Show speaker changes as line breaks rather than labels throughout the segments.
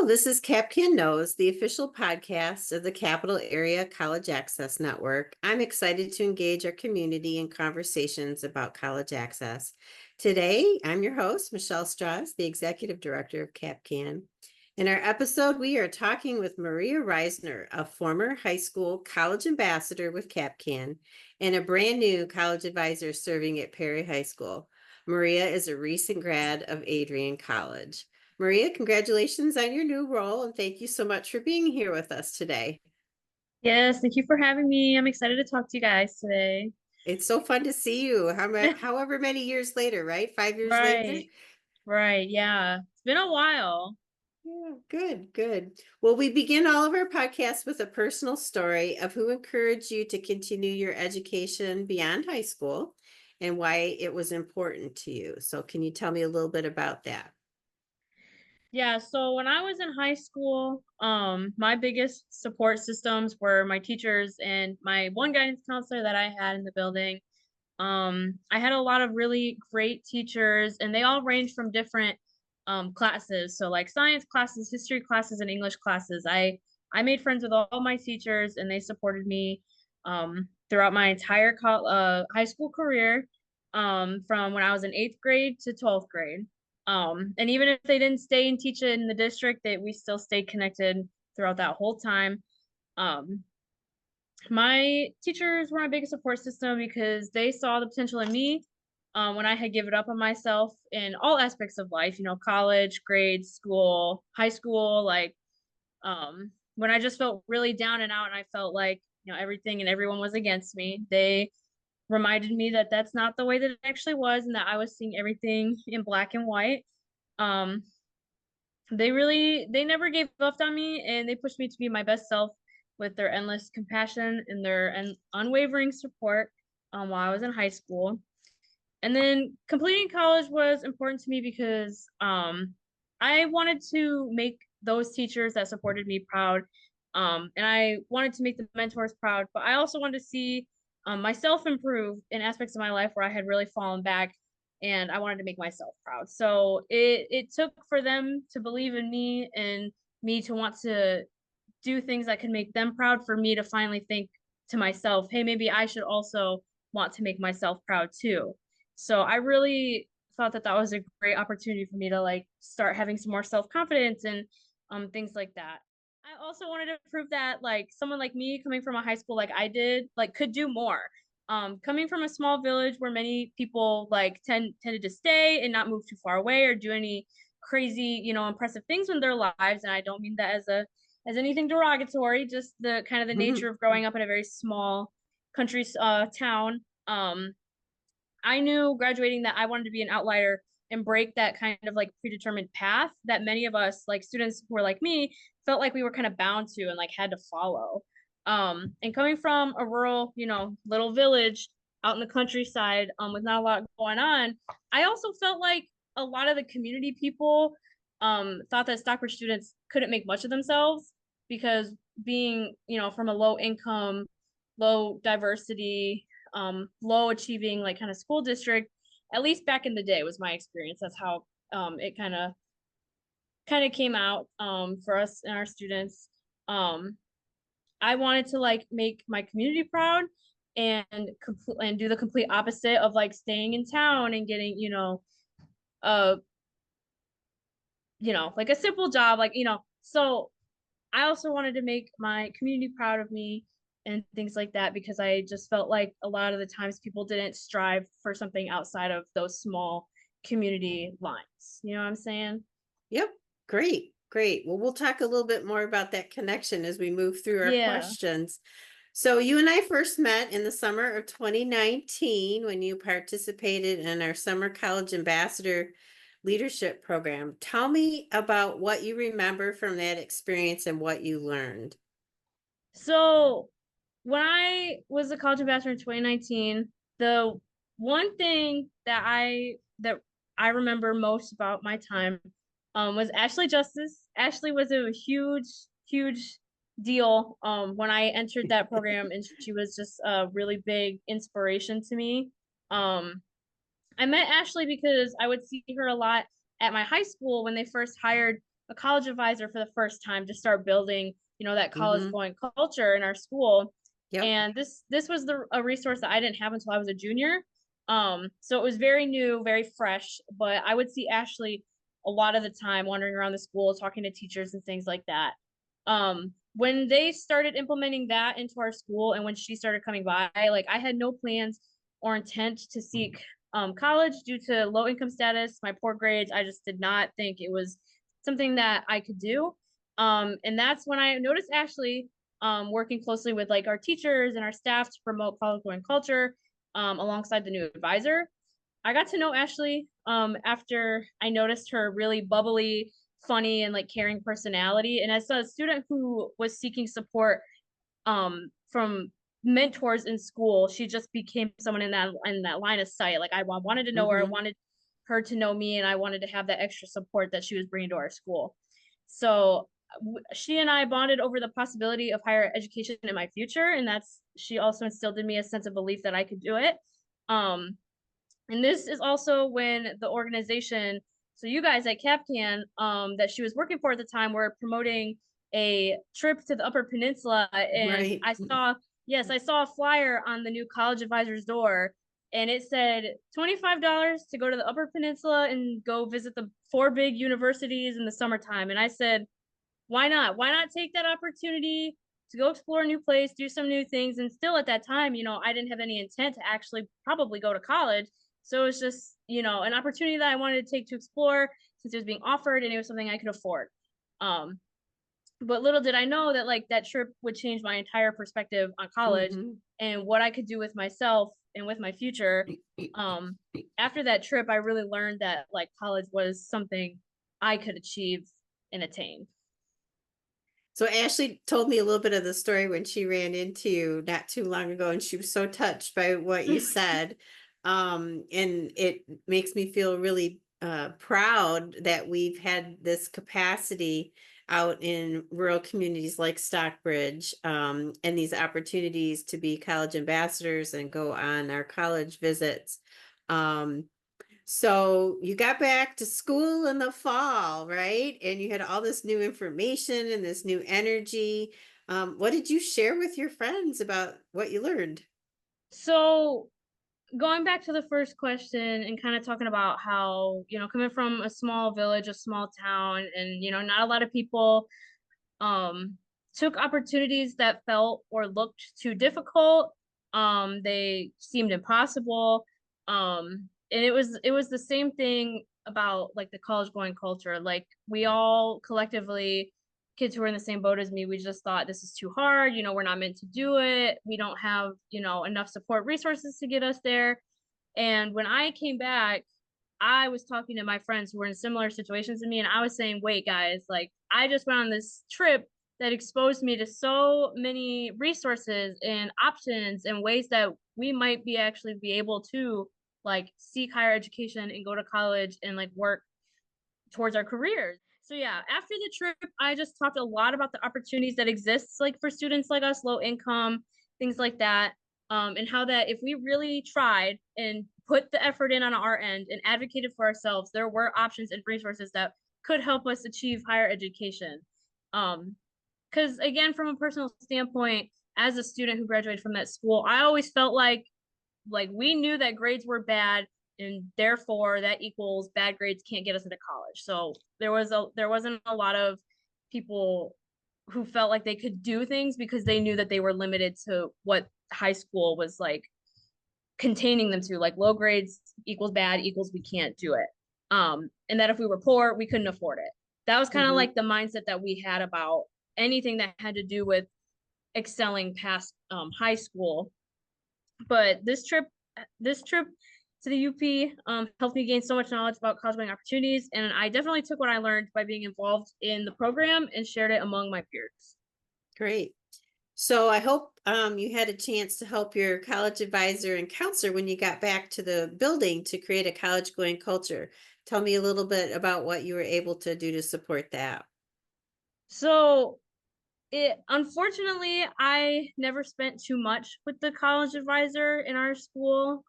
This is CapCAN Knows, the official podcast of the Capital Area College Access Network. I'm excited to engage our community in conversations about college access. Today, I'm your host, Michelle Strauss, the Executive Director of CapCAN. In our episode, we are talking with Maria Risner, a former high school college ambassador with CapCAN and a brand new college advisor serving at Perry High School. Maria is a recent grad of Adrian College. Maria, congratulations on your new role, and thank you so much for being here with us today.
Yes, thank you for having me. I'm excited to talk to you guys today.
It's so fun to see you, however many years later, right? 5 years later?
Right, right. Yeah. It's been a while.
Yeah, good, good. Well, we begin all of our podcasts with a personal story of who encouraged you to continue your education beyond high school and why it was important to you. So, can you tell me a little bit about that?
Yeah, so when I was in high school, my biggest support systems were my teachers and my one guidance counselor that I had in the building. I had a lot of really great teachers, and they all ranged from different classes. So like science classes, history classes, and English classes. I made friends with all my teachers, and they supported me throughout my entire high school career, from when I was in 8th grade to 12th grade. And even if they didn't stay and teach it in the district, we still stayed connected throughout that whole time. Um, my teachers were my biggest support system because they saw the potential in me when I had given up on myself in all aspects of life, college, grades, school, high school, when I just felt really down and out and I felt like, everything and everyone was against me. They reminded me that that's not the way that it actually was and that I was seeing everything in black and white. Um, they never gave up on me, and they pushed me to be my best self with their endless compassion and their unwavering support while I was in high school. And then completing college was important to me because I wanted to make those teachers that supported me proud. And I wanted to make the mentors proud, but I also wanted to see myself improve in aspects of my life where I had really fallen back, and I wanted to make myself proud. So it took for them to believe in me and me to want to do things that could make them proud for me to finally think to myself, hey, maybe I should also want to make myself proud too. So I really thought that that was a great opportunity for me to like start having some more self-confidence and things like that. I also wanted to prove that like someone like me coming from a high school like I did like could do more. Coming from a small village where many people like tended to stay and not move too far away or do any crazy, impressive things in their lives, and I don't mean that as anything derogatory, just the kind of the nature of growing up in a very small country town. I knew graduating that I wanted to be an outlier and break that kind of like predetermined path that many of us, like students who were like me, felt like we were kind of bound to and like had to follow. And coming from a rural, little village out in the countryside, with not a lot going on, I also felt like a lot of the community people thought that Stockbridge students couldn't make much of themselves because being, from a low income, low diversity, low achieving like kind of school district, at least back in the day was my experience. That's how it kind of came out for us and our students. I wanted to like make my community proud and do the complete opposite of like staying in town and getting, uh like a simple job, like, so I also wanted to make my community proud of me and things like that because I just felt like a lot of the times people didn't strive for something outside of those small community lines. You know what I'm saying?
Yep, great, great. Well, we'll talk a little bit more about that connection as we move through our
Yeah.
questions. So, you and I first met in the summer of 2019 when you participated in our Summer College Ambassador Leadership Program. Tell me about what you remember from that experience and what you learned.
So when I was a college ambassador in 2019, the one thing that I remember most about my time was Ashley Justice. Ashley was a huge, huge deal when I entered that program, and she was just a really big inspiration to me. Um, I met Ashley because I would see her a lot at my high school when they first hired a college advisor for the first time to start building, that college
Mm-hmm.
going culture in our school.
Yep.
And this was a resource that I didn't have until I was a junior. So it was very new, very fresh, but I would see Ashley a lot of the time wandering around the school, talking to teachers and things like that. When they started implementing that into our school and when she started coming by, like I had no plans or intent to seek college due to low income status, my poor grades. I just did not think it was something that I could do. And that's when I noticed Ashley working closely with like our teachers and our staff to promote college going culture alongside the new advisor. I got to know Ashley after I noticed her really bubbly, funny, and like caring personality. And as a student who was seeking support from mentors in school, she just became someone in that line of sight. Like I wanted to know her, I
Mm-hmm.
wanted her to know me, and I wanted to have that extra support that she was bringing to our school. So she and I bonded over the possibility of higher education in my future, and that's she also instilled in me a sense of belief that I could do it. Um, and this is also when the organization, so you guys at CapCAN, that she was working for at the time, were promoting a trip to the Upper Peninsula. And
Right.
I saw, yes, I saw a flyer on the new college advisor's door, and it said $25 to go to the Upper Peninsula and go visit the four big universities in the summertime. And I said, why not? Why not take that opportunity to go explore a new place, do some new things? And still at that time, I didn't have any intent to actually probably go to college. So it was just, an opportunity that I wanted to take to explore since it was being offered and it was something I could afford. Um, but little did I know that like that trip would change my entire perspective on college
Mm-hmm.
and what I could do with myself and with my future. Um, After that trip, I really learned that like college was something I could achieve and attain.
So Ashley told me a little bit of the story when she ran into you not too long ago, and she was so touched by what you said. And it makes me feel really proud that we've had this capacity out in rural communities like Stockbridge, and these opportunities to be college ambassadors and go on our college visits. Um, so you got back to school in the fall, right? And you had all this new information and this new energy. What did you share with your friends about what you learned?
So going back to the first question and kind of talking about how, coming from a small village, a small town, and, not a lot of people um took opportunities that felt or looked too difficult. They seemed impossible. And it was the same thing about like the college going culture. Like we all collectively, kids who were in the same boat as me, we just thought this is too hard, we're not meant to do it. We don't have, enough support resources to get us there. And when I came back, I was talking to my friends who were in similar situations to me, and I was saying, wait, guys, like I just went on this trip that exposed me to so many resources and options and ways that we might be actually be able to like seek higher education and go to college and like work towards our careers. So yeah, after the trip, I just talked a lot about the opportunities that exists like for students like us, low income, things like that. And how that if we really tried and put the effort in on our end and advocated for ourselves, there were options and resources that could help us achieve higher education. Because again, from a personal standpoint, as a student who graduated from that school, I always felt like we knew that grades were bad and therefore that equals bad grades can't get us into college. So there wasn't a lot of people who felt like they could do things because they knew that they were limited to what high school was like containing them to, like low grades equals bad equals we can't do it. And that if we were poor we couldn't afford it. That was kind of
Mm-hmm.
like the mindset that we had about anything that had to do with excelling past high school. But this trip to the UP helped me gain so much knowledge about college going opportunities, and I definitely took what I learned by being involved in the program and shared it among my peers.
Great. So I hope you had a chance to help your college advisor and counselor when you got back to the building to create a college going culture. Tell me a little bit about what you were able to do to support that.
So it unfortunately I never spent too much with the college advisor in our school.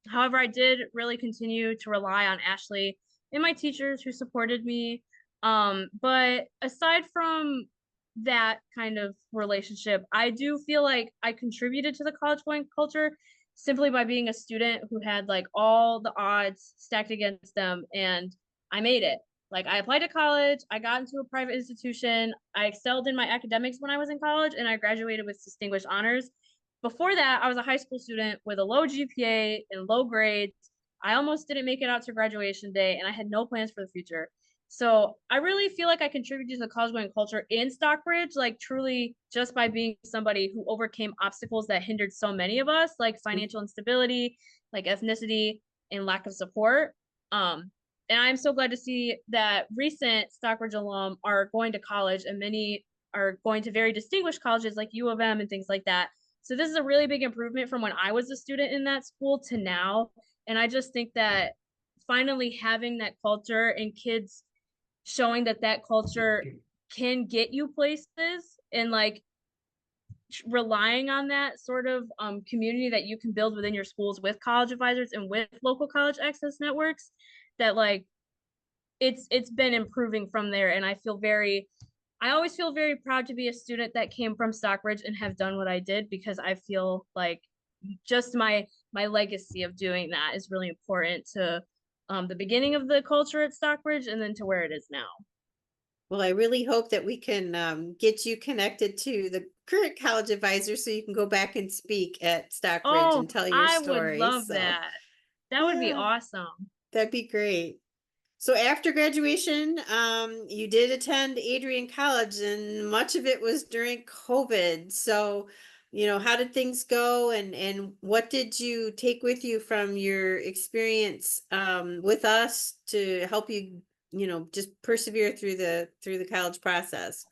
However, I did really continue to rely on Ashley and my teachers who supported me. But aside from that kind of relationship, I do feel like I contributed to the college going culture simply by being a student who had like all the odds stacked against them, and I made it. Like I applied to college, I got into a private institution, I excelled in my academics when I was in college, and I graduated with distinguished honors. Before that, I was a high school student with a low GPA and low grades. I almost didn't make it out to graduation day, and I had no plans for the future. So I really feel like I contributed to the college going culture in Stockbridge, like truly just by being somebody who overcame obstacles that hindered so many of us, like financial instability, like ethnicity, and lack of support. And I'm so glad to see that recent Stockbridge alum are going to college, and many are going to very distinguished colleges like U of M and things like that. So this is a really big improvement from when I was a student in that school to now. And I just think that finally having that culture and kids showing that that culture can get you places, and like relying on that sort of community that you can build within your schools with college advisors and with local college access networks, that like it's been improving from there. And I always feel very proud to be a student that came from Stockbridge and have done what I did, because I feel like just my legacy of doing that is really important to the beginning of the culture at Stockbridge and then to where it is now.
Well, I really hope that we can get you connected to the current college advisor so you can go back and speak at Stockbridge and
Oh,
tell your
I would
stories.
love
So,
that. That would be
yeah,
awesome.
that'd be great. So after graduation, you did attend Adrian College, and much of it was during COVID. So, how did things go, and what did you take with you from your experience with us to help you, just persevere through the college process?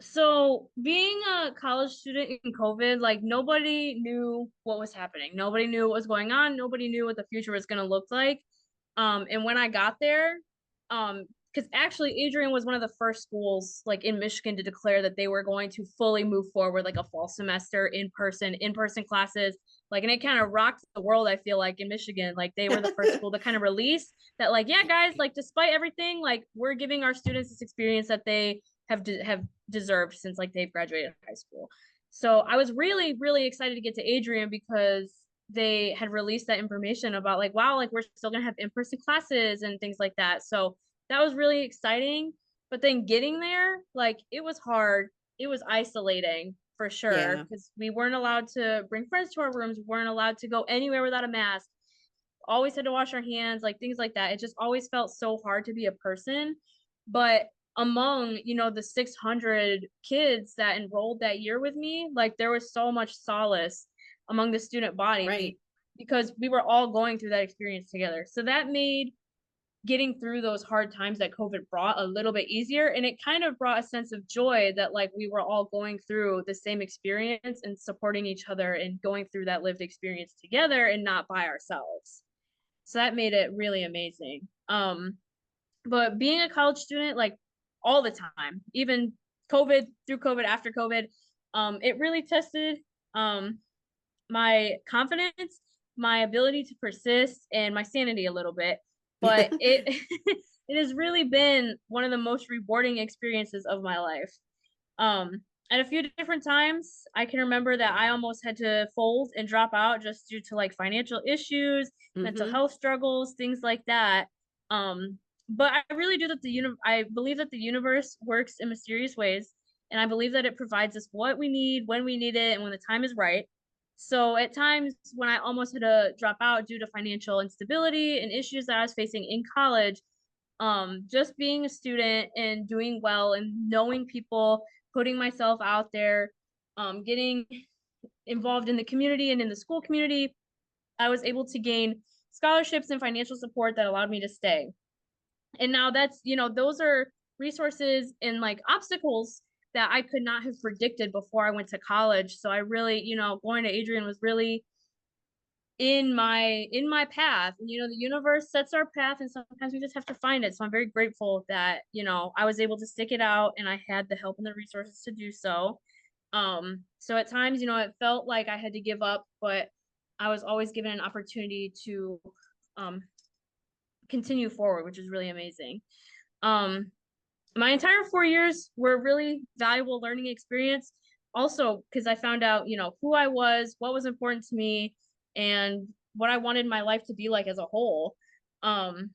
So, being a college student in COVID, like nobody knew what was happening. Nobody knew what was going on. Nobody knew what the future was going to look like. And when I got there, because actually Adrian was one of the first schools like in Michigan to declare that they were going to fully move forward like a fall semester in person classes. Like, and it kind of rocked the world, I feel like, in Michigan. Like they were the first school to kind of release that, like, yeah, guys, like despite everything, like we're giving our students this experience that they have deserved since like they've graduated high school. So I was really, really excited to get to Adrian because they had released that information about like, wow, like we're still gonna have in-person classes and things like that. So that was really exciting. But then getting there, like it was hard. It was isolating for sure
Yeah,
because we weren't allowed to bring friends to our rooms. We weren't allowed to go anywhere without a mask. Always had to wash our hands, like things like that. It just always felt so hard to be a person. But among, the 600 kids that enrolled that year with me, like there was so much solace among the student
right.
body because we were all going through that experience together. So that made getting through those hard times that COVID brought a little bit easier. And it kind of brought a sense of joy that like we were all going through the same experience and supporting each other and going through that lived experience together and not by ourselves. So that made it really amazing. But being a college student, like all the time, even COVID, through COVID, after COVID, it really tested um my confidence, my ability to persist, and my sanity a little bit. But it it has really been one of the most rewarding experiences of my life. Um, at a few different times, I can remember that I almost had to fold and drop out just due to like financial issues, mental
Hmm.
health struggles, things like that. Um, but I really do that I believe that the universe works in mysterious ways, and I believe that it provides us what we need when we need it and when the time is right. So at times when I almost had to drop out due to financial instability and issues that I was facing in college, just being a student and doing well and knowing people, putting myself out there, getting involved in the community and in the school community, I was able to gain scholarships and financial support that allowed me to stay. And now that's, those are resources and like obstacles that I could not have predicted before I went to college. So I really, going to Adrian was really in my path. And the universe sets our path, and sometimes we just have to find it. So I'm very grateful that I was able to stick it out and I had the help and the resources to do so. So at times, it felt like I had to give up, but I was always given an opportunity to um continue forward, which is really amazing. Um, my entire 4 years were a really valuable learning experience. Also, because I found out, who I was, what was important to me, and what I wanted my life to be like as a whole. Um,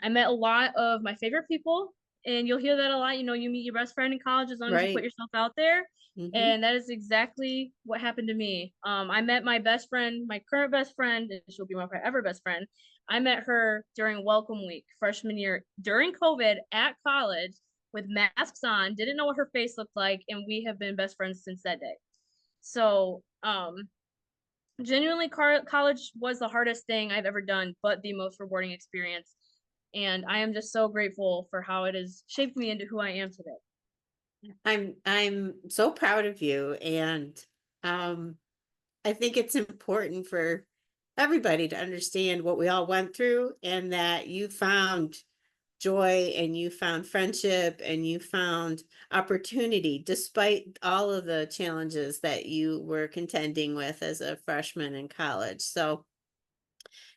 I met a lot of my favorite people, and you'll hear that a lot. You meet your best friend in college as long as you put
Right.
yourself out there.
Hmm.
And that is exactly what happened to me. I met my best friend, my current best friend, and she'll be my forever best friend. I met her during welcome week, freshman year, during COVID at college with masks on, didn't know what her face looked like, and we have been best friends since that day. So, genuinely, college was the hardest thing I've ever done, but the most rewarding experience. And I am just so grateful for how it has shaped me into who I am today.
I'm so proud of you, and um I think it's important for everybody to understand what we all went through, and that you found joy and you found friendship and you found opportunity despite all of the challenges that you were contending with as a freshman in college. So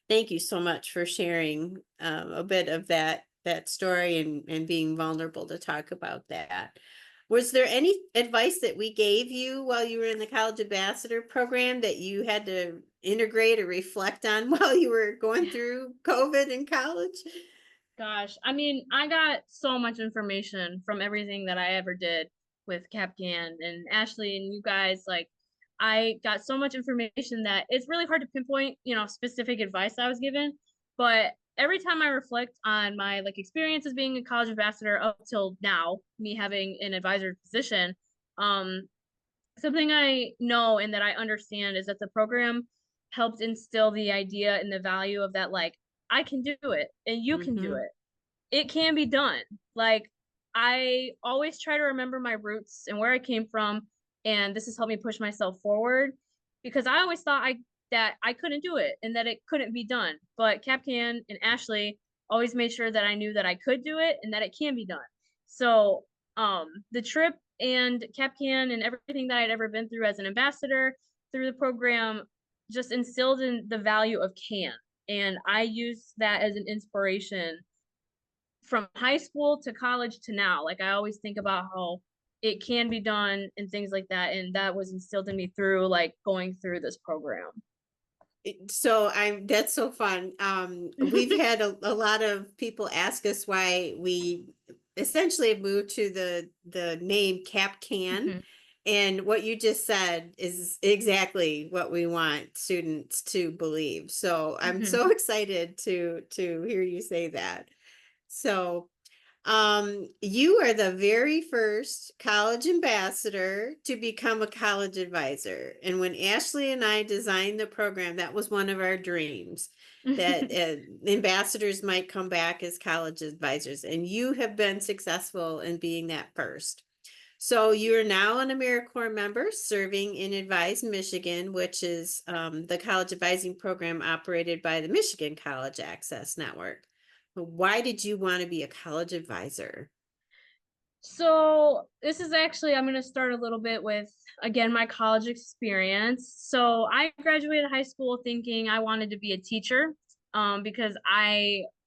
thank you so much for sharing a bit of that story, and being vulnerable to talk about that. Was there any advice that we gave you while you were in the College Ambassador program that you had to integrate or reflect on while you were going through COVID in college?
Gosh, I mean, I got so much information from everything that I ever did with CapCAN and Ashley and you guys. Like, I got so much information that it's really hard to pinpoint, specific advice I was given. But every time I reflect on my experiences being a college ambassador up till now, me having an advisor position, um, something I know and that I understand is that the program helped instill the idea and the value of that, I can do it and you can do
Mm-hmm.
it. It can be done. Like, I always try to remember my roots and where I came from, and this has helped me push myself forward because I always thought that I couldn't do it and that it couldn't be done. But CapCan and Ashley always made sure that I knew that I could do it and that it can be done. So, the trip and CapCan and everything that I'd ever been through as an ambassador through the program just instilled in the value of can. And I use that as an inspiration from high school to college to now. Like, I always think about how it can be done and things like that. And that was instilled in me through going through this program.
So that's so fun. We've had a lot of people ask us why we essentially have moved to the name CapCan.
Mhm.
And what you just said is exactly what we want students to believe. So I'm so
Mhm.
excited to hear you say that. So you are the very first college ambassador to become a college advisor. And when Ashley and I designed the program, that was one of our dreams, that ambassadors might come back as college advisors. And you have been successful in being that first. So you are now an AmeriCorps member serving in Advise, Michigan, which is the college advising program operated by the Michigan College Access Network. Why did you want to be a college advisor?
So this is actually, I'm going to start a little bit with, again, my college experience. So I graduated high school thinking I wanted to be a teacher, because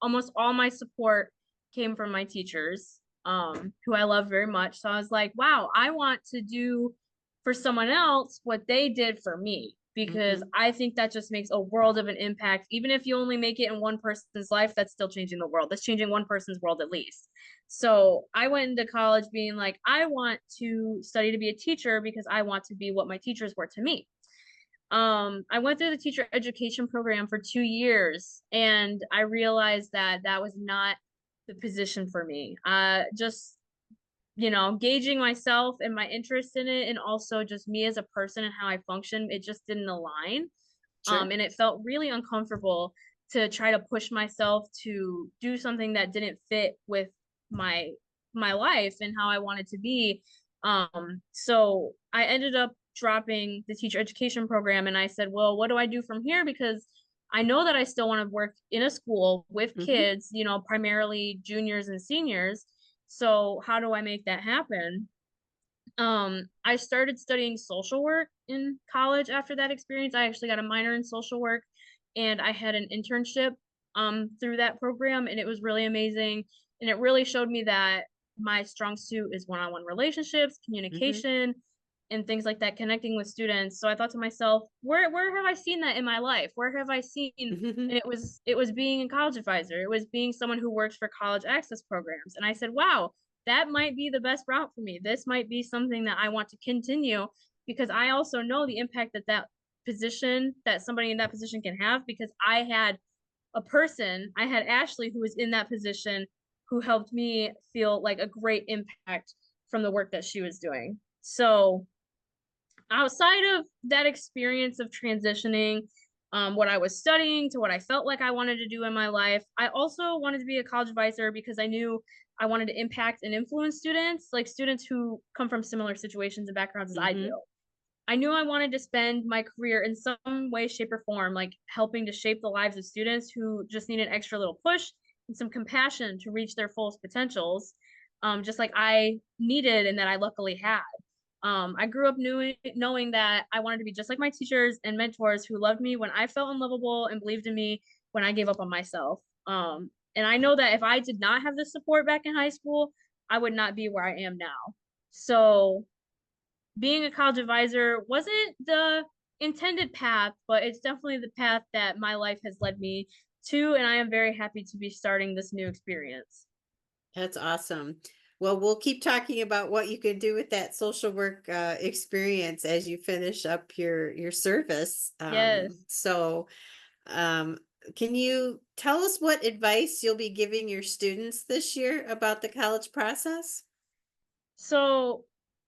almost all my support came from my teachers, who I love very much. So I was like, wow, I want to do for someone else what they did for me, because
Hmm.
I think that just makes a world of an impact. Even if you only make it in one person's life, that's still changing the world. That's changing one person's world at least. So I went into college being like, I want to study to be a teacher because I want to be what my teachers were to me. I went through the teacher education program for 2 years, and I realized that that was not the position for me. Just gauging myself and my interest in it, and also just me as a person and how I function, it just didn't align.
Sure.
And it felt really uncomfortable to try to push myself to do something that didn't fit with my my life and how I wanted to be. So I ended up dropping the teacher education program, and I said, well, what do I do from here? Because I know that I still want to work in a school with
Hmm.
kids, primarily juniors and seniors. So how do I make that happen? I started studying social work in college after that experience. I actually got a minor in social work, and I had an internship through that program, and it was really amazing. And it really showed me that my strong suit is one-on-one relationships,
Hmm.
communication, and things like that, connecting with students. So I thought to myself, where have I seen that in my life? Where have I seen? And
Hmm.
it was being a college advisor. It was being someone who works for college access programs. And I said, wow, that might be the best route for me. This might be something that I want to continue, because I also know the impact that that somebody in that position can have, because I had Ashley who was in that position, who helped me feel like a great impact from the work that she was doing. So outside of that experience of transitioning, what I was studying to what I felt like I wanted to do in my life, I also wanted to be a college advisor because I knew I wanted to impact and influence students, like students who come from similar situations and backgrounds as I do.
Hmm.
I knew I wanted to spend my career in some way, shape, or form, like helping to shape the lives of students who just need an extra little push and some compassion to reach their fullest potentials, just like I needed and that I luckily had. I grew up knowing that I wanted to be just like my teachers and mentors who loved me when I felt unlovable and believed in me when I gave up on myself. And I know that if I did not have this support back in high school, I would not be where I am now. So being a college advisor wasn't the intended path, but it's definitely the path that my life has led me to. And I am very happy to be starting this new experience.
That's awesome. Well, we'll keep talking about what you can do with that social work experience as you finish up your service.
Yes.
Um, can you tell us what advice you'll be giving your students this year about the college process?
So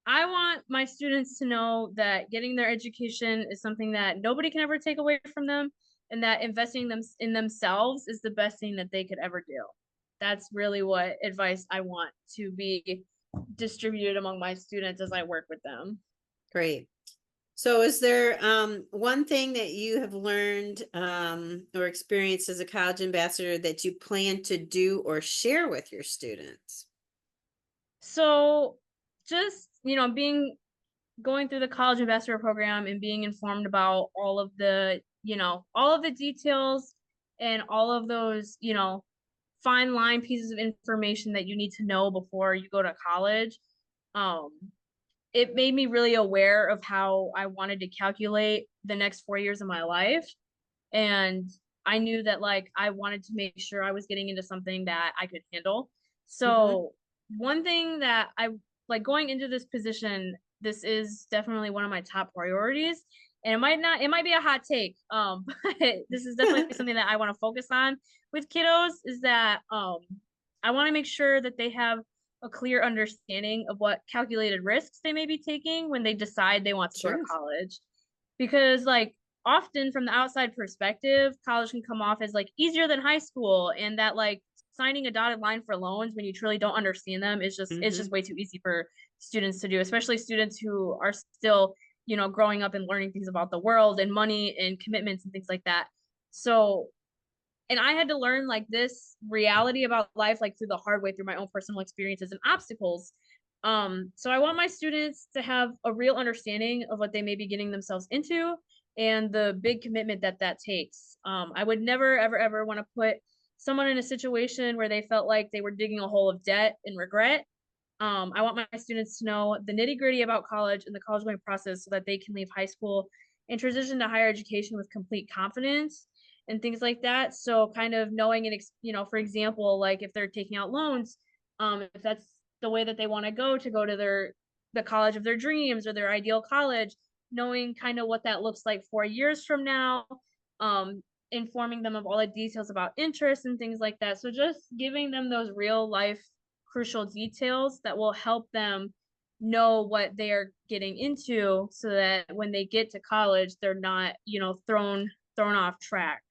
I want my students to know that getting their education is something that nobody can ever take away from them, and that investing them in themselves is the best thing that they could ever do. That's really what advice I want to be distributed among my students as I work with them.
Great. So is there one thing that you have learned or experienced as a college ambassador that you plan to do or share with your students?
So just, being going through the college ambassador program and being informed about all of the details and all of those, fine line pieces of information that you need to know before you go to college. Um, it made me really aware of how I wanted to calculate the next 4 years of my life. And I knew that like I wanted to make sure I was getting into something that I could handle.
Hmm.
So one thing that I like going into this position, this is definitely one of my top priorities. And it might be a hot take, but this is definitely something that I want to focus on with kiddos, is that I want to make sure that they have a clear understanding of what calculated risks they may be taking when they decide they want to go to
Sure.
college. Because like often from the outside perspective, college can come off as like easier than high school, and that like signing a dotted line for loans when you truly don't understand them is just it's just
Hmm.
way too easy for students to do, especially students who are still, growing up and learning things about the world and money and commitments and things like that. So, and I had to learn like this reality about life like through the hard way through my own personal experiences and obstacles. So I want my students to have a real understanding of what they may be getting themselves into and the big commitment that that takes. I would never ever ever want to put someone in a situation where they felt like they were digging a hole of debt and regret. I want my students to know the nitty gritty about college and the college going process so that they can leave high school and transition to higher education with complete confidence and things like that. So kind of knowing and, for example, like if they're taking out loans, if that's the way that they want to go to the college of their dreams or their ideal college, knowing kind of what that looks like 4 years from now, um, informing them of all the details about interest and things like that. So just giving them those real life crucial details that will help them know what they are getting into so that when they get to college they're not, thrown off track.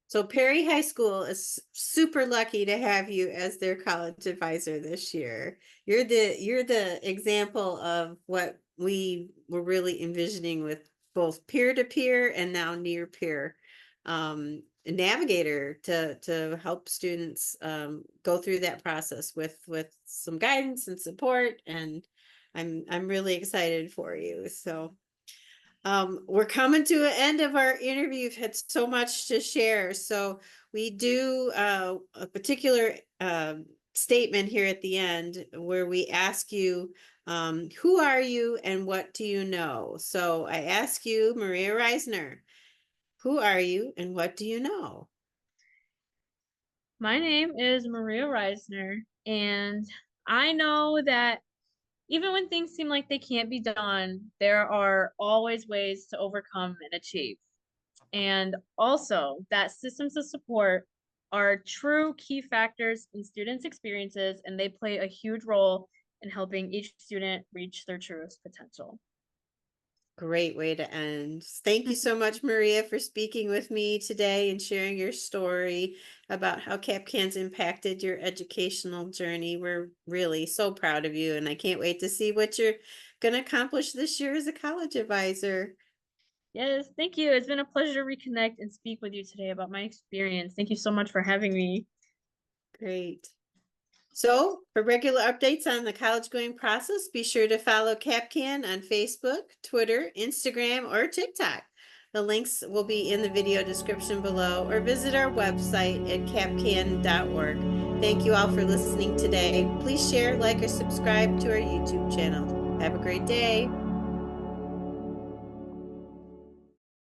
So Perry High School is super lucky to have you as their college advisor this year. You're the example of what we were really envisioning with both peer-to-peer and now near-peer navigator to help students go through that process with some guidance and support. And I'm really excited for you. So We're coming to an end of our interview. You've had so much to share. So we do a particular statement here at the end where we ask you, who are you and what do you know? So I ask you, Maria Risner, who are you and what do you know?
My name is Maria Risner, and I know that even when things seem like they can't be done, there are always ways to overcome and achieve. And also that systems of support are true key factors in students' experiences, and they play a huge role in helping each student reach their truest potential.
Great way to end. Thank you so much, Maria, for speaking with me today and sharing your story about how CapCan's impacted your educational journey. We're really so proud of you, and I can't wait to see what you're going to accomplish this year as a college advisor.
Yes, thank you. It's been a pleasure to reconnect and speak with you today about my experience. Thank you so much for having me.
Great. So for regular updates on the college going process, be sure to follow CapCan on Facebook, Twitter, Instagram, or TikTok. The links will be in the video description below, or visit our website at capcan.org. Thank you all for listening today. Please share, like, or subscribe to our YouTube channel. Have a great day.